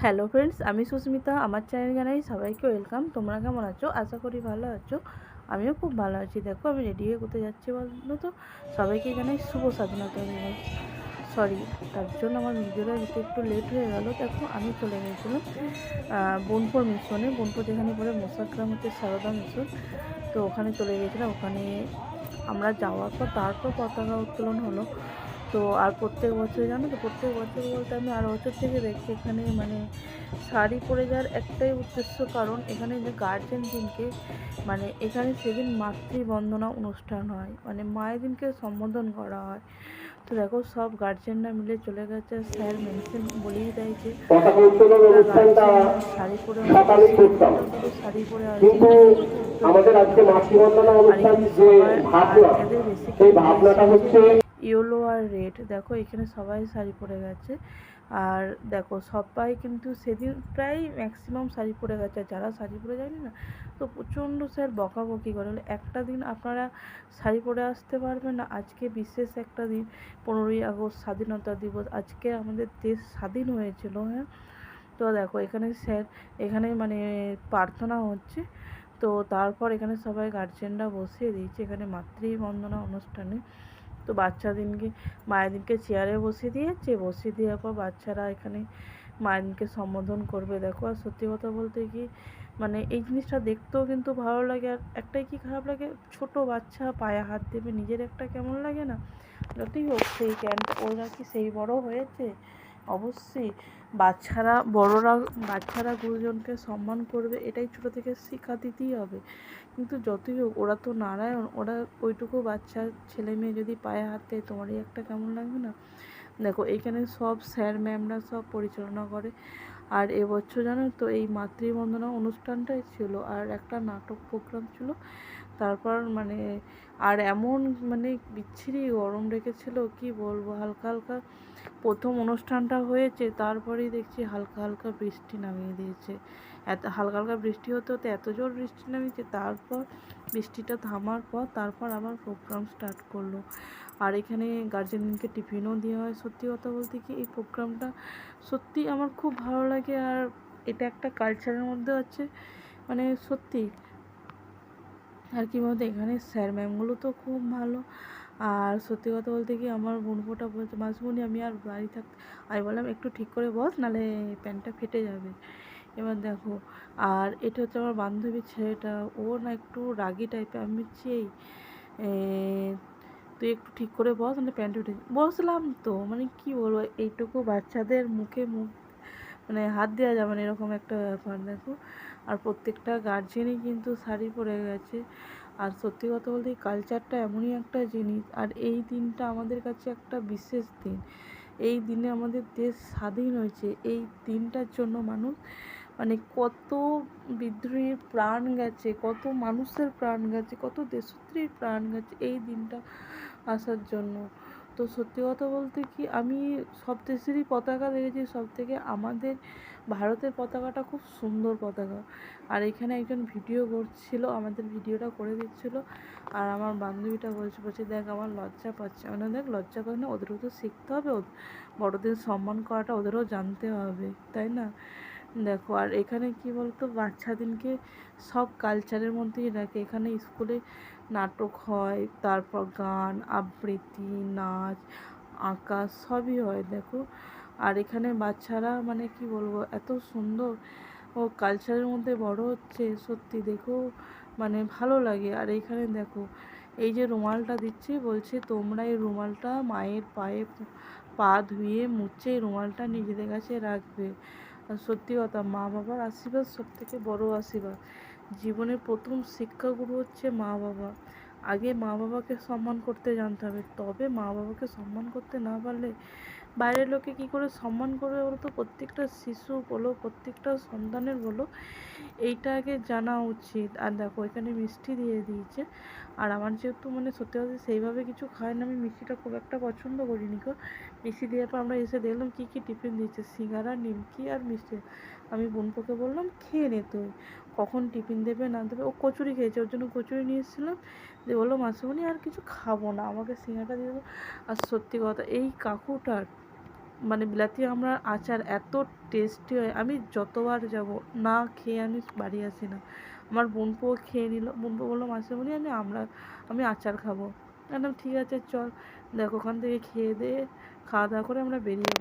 Hello friends, আমি সুস্মিতা। আমার channel জানাই সবাইকে ওয়েলকাম। তোমরা কেমন আছো? আশা করি ভালো আছো। আমিও খুব ভালো আছি। দেখো, আমি রেডি হয়ে কোথায় যাচ্ছি বলো তো? সবাইকে জানাই শুভ স্বাধীনতা দিবস। সরি, তার জন্য আমার ভিডিওটা দিতে একটু লেট হয়ে গেল। দেখো, আমি চলে গেছিলাম বোনপুর মিশনে। বোনপুর যেখানে পরে মোসাগ্রাম হচ্ছে সারদা মিশন, তো ওখানে চলে গেছিলাম। ওখানে আমরা যাওয়ার পর তারপর পতাকা উত্তোলন হলো। তো আর প্রত্যেক বছর জানো তো, প্রত্যেক বছর বলতে আমি আর বছর থেকে দেখছি এখানে মানে শাড়ি পরে যাওয়ার একটাই উদ্দেশ্য, কারণ এখানে যে গার্জেন দিনকে মানে এখানে সেদিন মাতৃবন্দনা অনুষ্ঠান হয়, মানে মায়ের দিনকে সম্বোধন করা হয়। তো দেখো, সব গার্জেনরা মিলে চলে গেছে। স্যার মেনশন বলেই দেয় যে প্রত্যেকটা গার্জেন শাড়ি পরে, সকালেই করতাম, কিন্তু শাড়ি পরে আসে। কিন্তু তো আমাদের দেখো, আজকে মাতৃবন্দনা আর অনুষ্ঠান এখানে যে সবার, আর ভাবনা, এদের সেই বেসিক্যালি ড্রেস ভাবনাটা হচ্ছে হচ্ছে ইয়েলো আর রেড। দেখো, এখানে সবাই শাড়ি পরে গেছে। আর দেখো, সবাই কিন্তু সেদিন প্রায় ম্যাক্সিমাম শাড়ি পরে গেছে। যারা শাড়ি পরে যায়নি না, তো প্রচণ্ড স্যার বকাবকি করে, একটা দিন আপনারা শাড়ি পরে আসতে পারবেন না? আজকে বিশেষ একটা দিন, 15ই আগস্ট স্বাধীনতা দিবস। আজকে আমাদের দেশ স্বাধীন হয়েছিল, হ্যাঁ। তো দেখো, এখানে স্যার, এখানে মানে প্রার্থনা হচ্ছে। তো তারপর এখানে সবাই গার্জেনরা বসিয়ে দিয়েছে এখানে মাতৃবন্দনা অনুষ্ঠানে। তো বাচ্চাদিনকে, মায়েদিনকে চেয়ারে বসিয়ে দিয়েছে। বসিয়ে দেওয়ার পর বাচ্চারা এখানে মায়েদিনকে সম্বোধন করবে। দেখো, আর সত্যি কথা বলতে কি, মানে এই জিনিসটা দেখতেও কিন্তু ভালো লাগে। আর একটাই কি খারাপ লাগে, ছোট বাচ্চা পায়ে হাত দেবে, নিজের একটা কেমন লাগে না? যতই হোক, সেই জ্ঞানটা ওরা কি সেই বড় হয়েছে? অবশ্যই বাচ্চারা গুরুজনকে সম্মান করবে, এটাই ছোটো থেকে শিক্ষা দিতেই হবে। কিন্তু যতই হোক, ওরা তো নারায়ণ। ওরা ওইটুকু বাচ্চা ছেলে মেয়ে যদি পায়ে হাত দেয়, তোমারই একটা কেমন লাগবে না? দেখো, এইখানে সব স্যার ম্যামরা সব পরিচালনা করে। আর এবছর জানো তো, এই মাতৃবন্দনা অনুষ্ঠানটাই ছিল, আর একটা নাটক প্রোগ্রাম ছিল। তারপর মানে আর এমন মানে বিচ্ছিরি গরম রেখেছিল, কি বলবো। হালকা হালকা প্রথম অনুষ্ঠানটা হয়েছে, তারপরেই দেখছি হালকা হালকা বৃষ্টি নামিয়ে দিয়েছে। এত হালকা হালকা বৃষ্টি হতে হতে এত জোর বৃষ্টি নামিয়েছে। তারপর বৃষ্টিটা থামার পর তারপর আবার প্রোগ্রাম স্টার্ট করলো। আর এখানে গার্জেনকে টিফিনও দেওয়া হয়। সত্যি কথা বলতে কি, এই প্রোগ্রামটা সত্যি আমার খুব ভালো লাগে। আর এটা একটা কালচারের মধ্যে আছে, মানে সত্যি। আর কি বলতো, এখানে স্যার ম্যামগুলো তো খুব ভালো। আর সত্যি কথা বলতে কি, আমার বোনপোটা বলছে, মাসুমনি আমি আর বাড়ি আমি বললাম একটু ঠিক করে বস, নাহলে প্যান্টটা ফেটে যাবে। এবার দেখো, আর এটা হচ্ছে আমার বান্ধবীর ছেলেটা। ও না একটু রাগি টাইপের। আমি বলছি, এই তুই একটু ঠিক করে বস, নাহলে প্যান্ট ফেটে বসলাম। তো মানে কি বলবো, এইটুকু বাচ্চাদের মুখে মুখ মানে হাত দেওয়া যাবে না, এরকম একটা ব্যাপার। দেখো, আর প্রত্যেকটা গার্জেনই কিন্তু শাড়ি পরে গেছে। আর সত্যি কথা বলতে, এই কালচারটা এমনই একটা জিনিস। আর এই দিনটা আমাদের কাছে একটা বিশেষ দিন। এই দিনে আমাদের দেশ স্বাধীন হয়েছে। এই দিনটার জন্য মানুষ মানে কত বিদ্রোহীর প্রাণ গেছে, কত মানুষের প্রাণ গেছে, কত দেশত্রীর প্রাণ গেছে এই দিনটা আসার জন্য। তো সত্যি কথা বলতে কি, আমি সব দেশেরই পতাকা দেখেছি, সব থেকে আমাদের ভারতের পতাকাটা খুব সুন্দর পতাকা। আর এখানে একজন ভিডিও করছিল, আমাদের ভিডিওটা করে দিচ্ছিল। আর আমার বান্ধবীটা বলছে দেখ আমার লজ্জা পাচ্ছে। মানে দেখ, লজ্জা করে না, ওদেরও তো শিখতে হবে, বড়দের সম্মান করাটা ওদেরও জানতে হবে, তাই না? দেখো, আর এখানে কি বলতো, বাচ্চাদেরকে সব কালচারের মধ্যেই রাখে। এখানে স্কুলে নাটক হয়, তারপর গান, আবৃত্তি, নাচ, আঁকা সবই হয়। দেখো, আর এখানে বাচ্চারা মানে কি বলবো, এত সুন্দর ও কালচারের মধ্যে বড় হচ্ছে। সত্যি দেখো, মানে ভালো লাগে। আর এইখানে দেখো, এই যে রুমালটা দিচ্ছে, বলছে তোমরা এই রুমালটা মায়ের পায়ে পা ধুয়ে মুছে এই রুমালটা নিজেদের কাছে রাখবে। আর সত্যি কথা, মা বাবার আশীর্বাদ সব থেকে বড় আশীর্বাদ। জীবনের প্রথম শিক্ষাগুরু হচ্ছে মা বাবা। আগে মা বাবাকে সম্মান করতে জানতে হবে, তবে মা বাবাকে সম্মান করতে না পারলে বাইরের লোকে কি করে সম্মান করবে বলো তো? প্রত্যেকটা শিশু বলো, প্রত্যেকটা সন্তানের বলো, এইটা আগে জানা উচিত। আর দেখো, এখানে মিষ্টি দিয়ে দিয়েছে। আর আমার যেহেতু মানে সত্যি কথা সেইভাবে কিছু খায় না, আমি মিষ্টিটা খুব একটা পছন্দ করিনি গো। মিষ্টি দেওয়ার পর আমরা এসে দেখলাম কী কী টিফিন দিচ্ছে, সিঙ্গারা, নিমকি আর মিষ্টি। আমি বোনপোকে বললাম খেয়ে নে তুই, কখন টিফিন দেবে না দেবে। ও কচুরি খেয়েছে, ওর জন্য কচুরি নিয়ে এসেছিলাম। দিয়ে বললো মাসিমণি আর কিছু খাবো না, আমাকে সিঙ্গারা দিয়ে দেবো। আর সত্যি কথা, এই কাকুটার মানে বিলাতি আমড়ার আচার এত টেস্টি হয়, আমি যতবার যাব না খেয়ে আমি বাড়ি আসি না। আমার বোনপোও খেয়ে নিল, বোনপো বললো মাসিমণি আমি আচার খাবো। একদম ঠিক আছে চল। দেখো ওখান থেকে খেয়ে দিয়ে খাওয়া দাওয়া করে আমরা বেরিয়ে